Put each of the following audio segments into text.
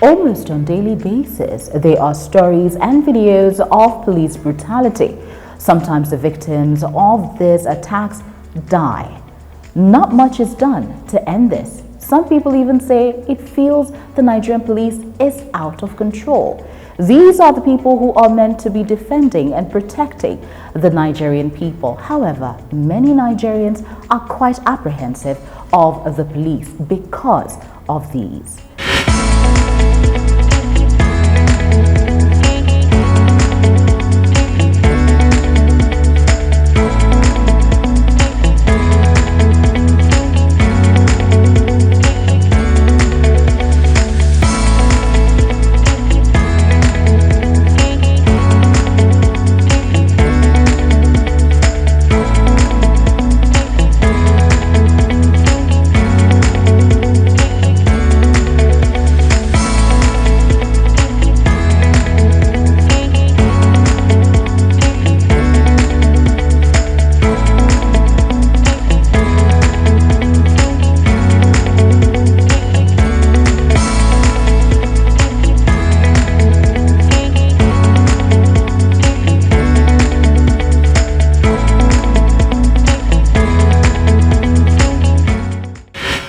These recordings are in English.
Almost on daily basis, there are stories and videos of police brutality. Sometimes the victims of these attacks die. Not much is done to end this. Some people even say it feels the Nigerian police is out of control. These are the people who are meant to be defending and protecting the Nigerian people. However, many Nigerians are quite apprehensive of the police because of these.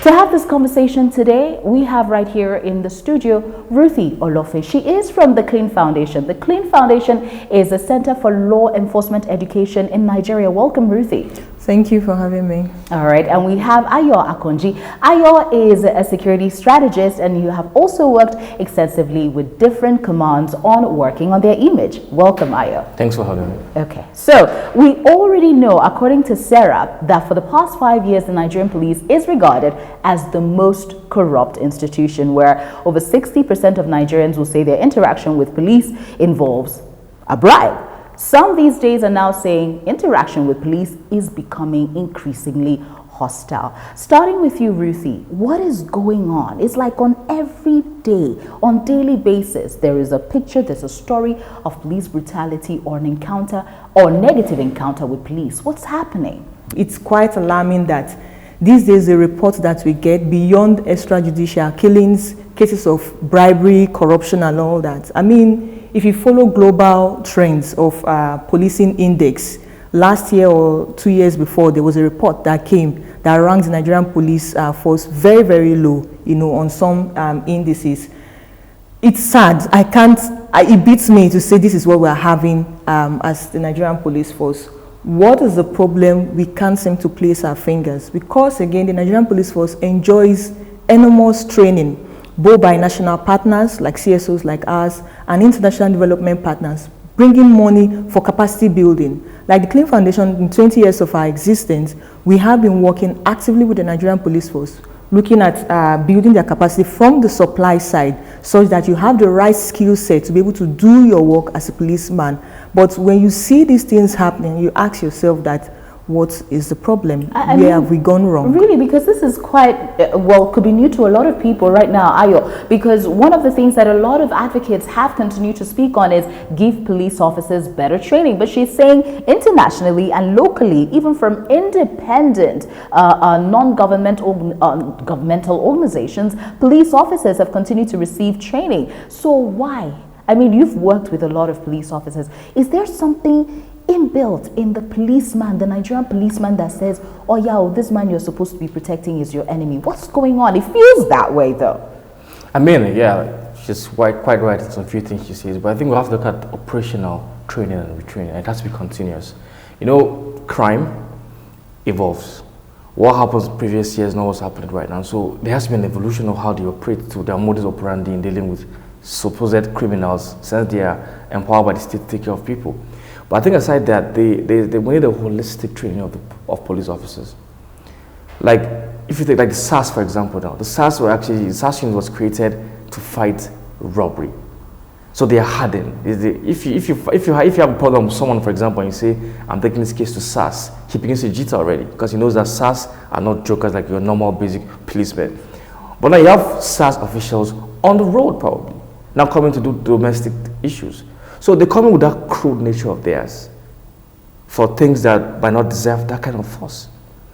To have this conversation today, we have right here in the studio Ruthie Olofe. She is from the Clean Foundation. The Clean Foundation is a center for law enforcement education in Nigeria. Welcome, Ruthie. Thank you for having me. All right, and we have Ayo Akonji. Ayo is a security strategist, and you have also worked extensively with different commands on working on their image. Welcome, Ayo. Thanks for having me. Okay, so we already know, according to Sarah, that for the past 5 years, the Nigerian police is regarded as the most corrupt institution, where over 60% of Nigerians will say their interaction with police involves a bribe. Some these days are now saying interaction with police is becoming increasingly hostile. Starting with you, Ruthie, what is going on? It's like on every day, on daily basis, there is a picture, there's a story of police brutality or an encounter or negative encounter with police. What's happening? It's quite alarming that these days the reports that we get beyond extrajudicial killings, cases of bribery, corruption and all that. I mean, if you follow global trends of policing index, last year or 2 years before, there was a report that came that ranks the Nigerian police force very, very low, on some indices. It's sad. It beats me to say this is what we're having as the Nigerian police force. What is the problem? We can't seem to place our fingers because, again, the Nigerian police force enjoys enormous training, both by national partners like CSOs like us and international development partners, bringing money for capacity building. Like the Clean Foundation, in 20 years of our existence, we have been working actively with the Nigerian police force, looking at building their capacity from the supply side, such that you have the right skill set to be able to do your work as a policeman. But when you see these things happening, you ask yourself that, what is the problem? Where have we gone wrong? Really, because this is quite, could be new to a lot of people right now, Ayo, because one of the things that a lot of advocates have continued to speak on is give police officers better training. But she's saying internationally and locally, even from independent, non-governmental governmental organizations, police officers have continued to receive training. So why? I mean, you've worked with a lot of police officers. Is there something inbuilt in the policeman, the Nigerian policeman, that says, oh yeah, this man you're supposed to be protecting is your enemy? What's going on? It feels that way though. I mean, yeah, she's quite right in some few things she says, but I think we have to look at operational training and retraining. It has to be continuous. Crime evolves. What happens previous years, not what's happening right now. So there has to be an evolution of how they operate to their modus operandi in dealing with supposed criminals, since they are empowered by the state to take care of people. But I think aside that, they need a holistic training of police officers. Like, if you take like the SARS, for example, now, the SARS unit was created to fight robbery. So they are hardened. If you have a problem with someone, for example, and you say, I'm taking this case to SARS, he begins to jitter already, because he knows that SARS are not jokers like your normal basic policemen. But now you have SARS officials on the road probably, now coming to do domestic issues. So they come in with that crude nature of theirs for things that might not deserve that kind of force.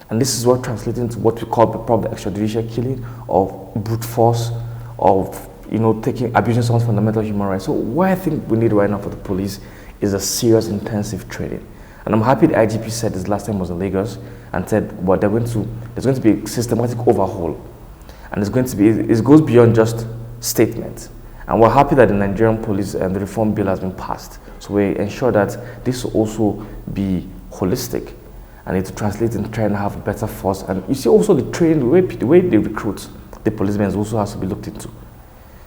And this is what translates into what we call probably extrajudicial killing, or brute force, of abusing someone's fundamental human rights. So what I think we need right now for the police is a serious, intensive training. And I'm happy the IGP said this last time was in Lagos and said, well, there's going to be a systematic overhaul. And it goes beyond just statements. And we're happy that the Nigerian police and the reform bill has been passed. So we ensure that this will also be holistic and it to translate and try and have a better force. And you see also the training, the way they recruit the policemen also has to be looked into.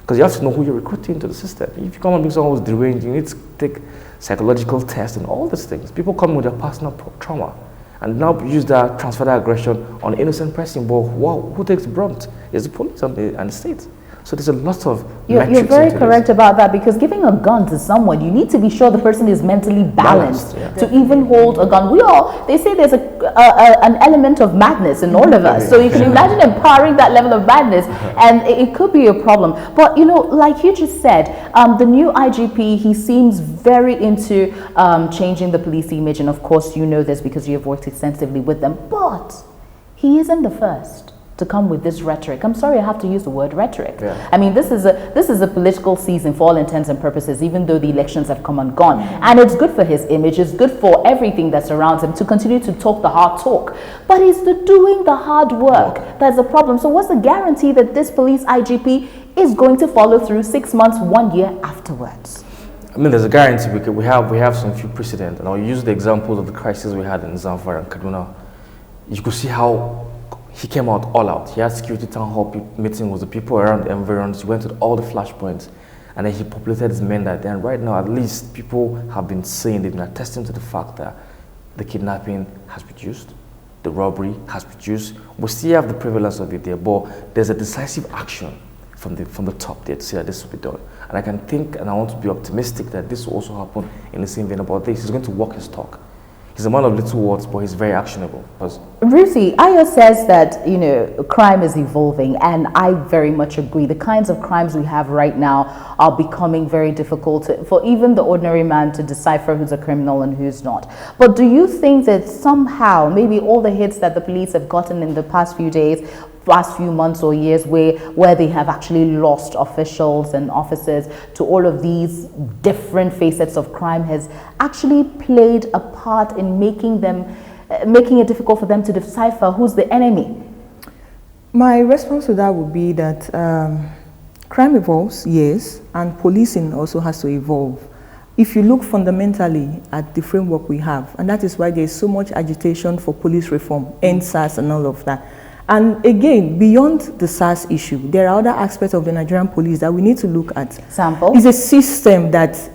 Because you have to know who you're recruiting into the system. If you come and bring someone who's deranged, you need to take psychological tests and all these things. People come with their personal trauma and now use that, transfer that aggression on an innocent person. But who takes the brunt? It's the police and the state. So there's a lot of You're very correct about that, because giving a gun to someone, you need to be sure the person is mentally balanced to even hold a gun. They say there's an element of madness in all of us. So you can imagine empowering that level of madness, and it could be a problem. But like you just said, the new IGP, he seems very into changing the police image, and of course you know this because you have worked extensively with them. But he isn't the first to come with this rhetoric. I'm sorry I have to use the word rhetoric. Yeah. I mean, this is a political season for all intents and purposes, even though the elections have come and gone. And it's good for his image, it's good for everything that surrounds him to continue to talk the hard talk. But he's doing the hard work that's the problem. So what's the guarantee that this police IGP is going to follow through 6 months, 1 year afterwards? I mean, there's a guarantee. We have some few precedents, and I'll use the examples of the crisis we had in Zamfara and Kaduna. You could see how he came out all out. He had security town hall meeting with the people around the environs. He went to all the flashpoints, and then he populated his men that day. And right now, at least, people have been saying, they've been attesting to the fact that the kidnapping has reduced, the robbery has reduced. We still have the prevalence of it there, but there's a decisive action from the top there to say that this will be done. And I can think, and I want to be optimistic that this will also happen in the same vein about this. He's going to walk his talk. He's a man of little words, but he's very actionable. Ruthie, Ayo says that, crime is evolving, and I very much agree. The kinds of crimes we have right now are becoming very difficult for even the ordinary man to decipher who's a criminal and who's not. But do you think that somehow, maybe all the hits that the police have gotten in the past few days, last few months or years, where they have actually lost officials and officers to all of these different facets of crime, has actually played a part in making it difficult for them to decipher who's the enemy? My response to that would be that crime evolves, yes, and policing also has to evolve. If you look fundamentally at the framework we have, and that is why there is so much agitation for police reform, end SARS and all of that. And again, beyond the SARS issue, there are other aspects of the Nigerian police that we need to look at. Example? It's a system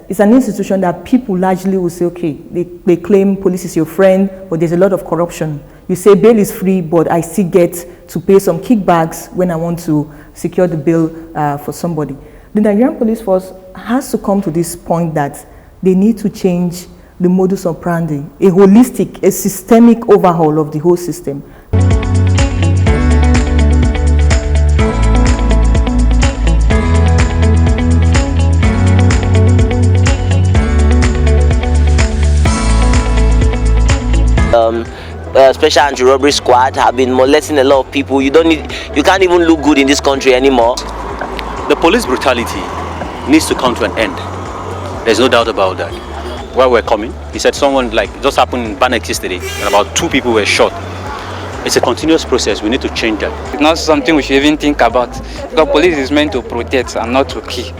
it's an institution that people largely will say, okay, they claim police is your friend, but there's a lot of corruption. You say bail is free, but I still get to pay some kickbacks when I want to secure the bail for somebody. The Nigerian police force has to come to this point that they need to change the modus operandi, a holistic, a systemic overhaul of the whole system. Special anti-robbery squad have been molesting a lot of people. You can't even look good in this country anymore. The police brutality needs to come to an end. There's no doubt about that. While we're coming, he said someone just happened in Banex yesterday, and about 2 people were shot. It's a continuous process. We need to change that. It's not something we should even think about, because police is meant to protect and not to kill.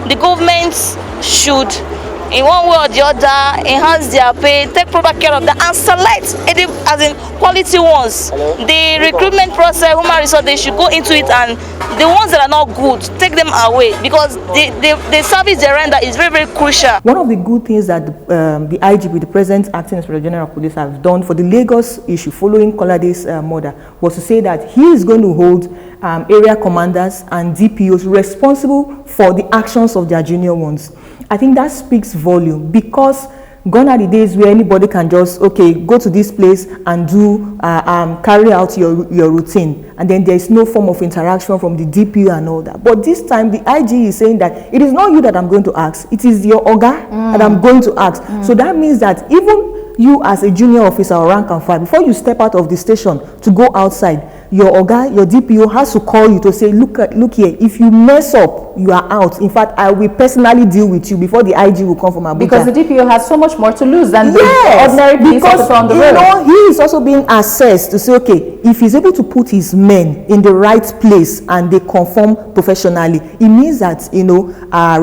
The government should, in one way or the other, enhance their pay, take proper care of them, and select as in quality ones. The recruitment process, human resource, they should go into it, and the ones that are not good, take them away, because the service they render is very, very crucial. One of the good things that the IGP, the present acting Inspector General of Police, have done for the Lagos issue following Kolade's murder was to say that he is going to hold area commanders and DPOs responsible for the actions of their junior ones. I think that speaks volume, because gone are the days where anybody can just, okay, go to this place and carry out your routine, and then there is no form of interaction from the DPO and all that. But this time the IG is saying that it is not you that I'm going to ask, it is your Oga that I'm going to ask. So that means that even you as a junior officer or rank and file, before you step out of the station to go outside, your Oga, your DPO has to call you to say, look here, if you mess up, you are out. In fact, I will personally deal with you before the IG will come from Abuja. Because the DPO has so much more to lose than the ordinary police officer on the road. You know, he is also being assessed to say, okay, if he's able to put his men in the right place and they conform professionally, it means that, you know,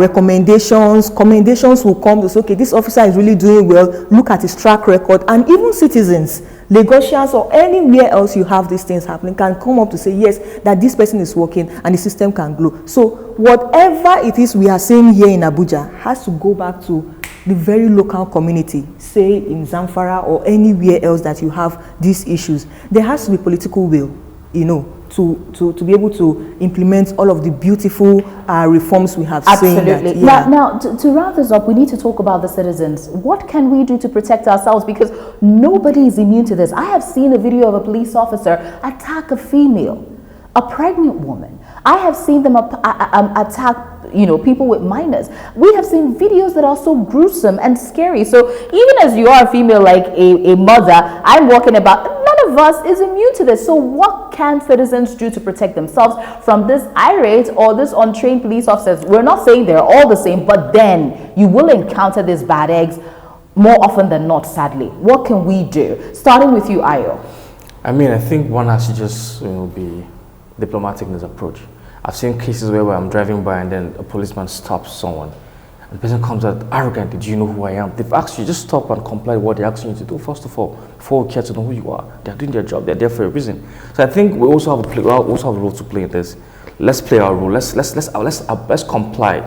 commendations will come to say, okay, this officer is really doing well, look at his track record. And even citizens, Lagosians or anywhere else you have these things happening can come up to say, yes, that this person is working and the system can grow. So whatever it is we are saying here in Abuja has to go back to the very local community, say in Zamfara or anywhere else that you have these issues. There has to be political will, you know, to be able to implement all of the beautiful reforms we have seen. Absolutely. Now, to round this up, we need to talk about the citizens. What can we do to protect ourselves? Because nobody is immune to this. I have seen a video of a police officer attack a female, a pregnant woman. I have seen them attack, you know, people with minors. We have seen videos that are so gruesome and scary. So even as you are a female, like a mother, I'm walking about, none of us is immune to this. So what can citizens do to protect themselves from this irate or this untrained police officers? We're not saying they're all the same, but then you will encounter these bad eggs more often than not, sadly. What can we do? Starting with you, Ayo. I mean, I think one has to just, you know, be diplomatic in his approach. I've seen cases where I'm driving by and then a policeman stops someone. And the person comes out arrogantly, do you know who I am? They've asked you, just stop and comply with what they're asking you to do, first of all, before we care to know who you are. They're doing their job, they're there for a reason. So I think we also have a role to play in this. Let's play our role, let's comply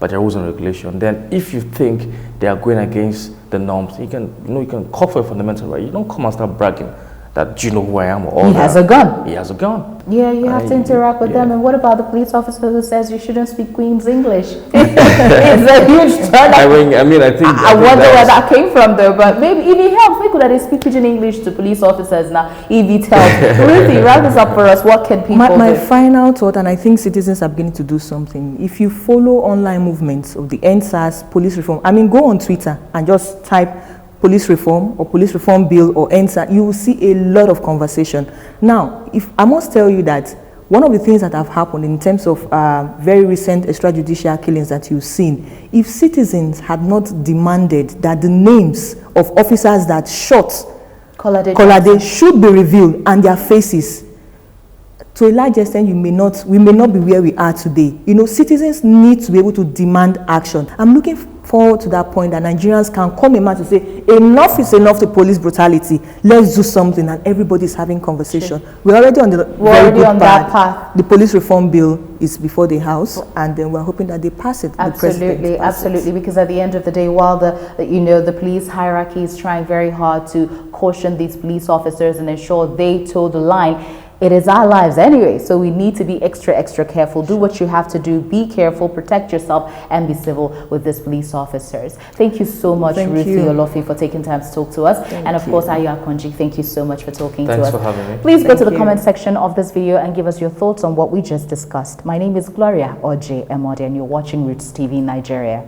by the rules and regulation. Then if you think they are going against the norms, you can call for a fundamental right. You don't come and start bragging that, do you know who I am? Or he has a gun. He has a gun. Yeah, you have to interact with them. And what about the police officer who says you shouldn't speak Queen's English? It's a huge turn. I wonder where that came from, though. But maybe if it helps, maybe that they speak pidgin English to police officers now. If it helps, Ruthie, wrap this up for us. What can people do? My final thought, and I think citizens are beginning to do something. If you follow online movements of the NSAS police reform, I mean, go on Twitter and just type police reform or police reform bill or NSAS, you will see a lot of conversation. Now, if I must tell you that one of the things that have happened in terms of very recent extrajudicial killings that you've seen, if citizens had not demanded that the names of officers that shot Kolade should be revealed and their faces, to a large extent, we may not be where we are today. You know, citizens need to be able to demand action. I'm looking forward to that point that Nigerians can come in to say, enough is enough to police brutality. Let's do something, and everybody's having conversation. Sure. We're already on that path. The police reform bill is before the House, and then we're hoping that they pass it. Absolutely. Because at the end of the day, while the police hierarchy is trying very hard to caution these police officers and ensure they toe the line, it is our lives anyway, so we need to be extra careful. Do what you have to do. Be careful, protect yourself, and be civil with these police officers. Thank you so much, Ruthie Olofi, for taking time to talk to us. And of course, Ayo Akonji, thank you so much for talking to us. Thanks for having me. Please go to the comment section of this video and give us your thoughts on what we just discussed. My name is Gloria Oje Emode, and you're watching Rootstv Nigeria.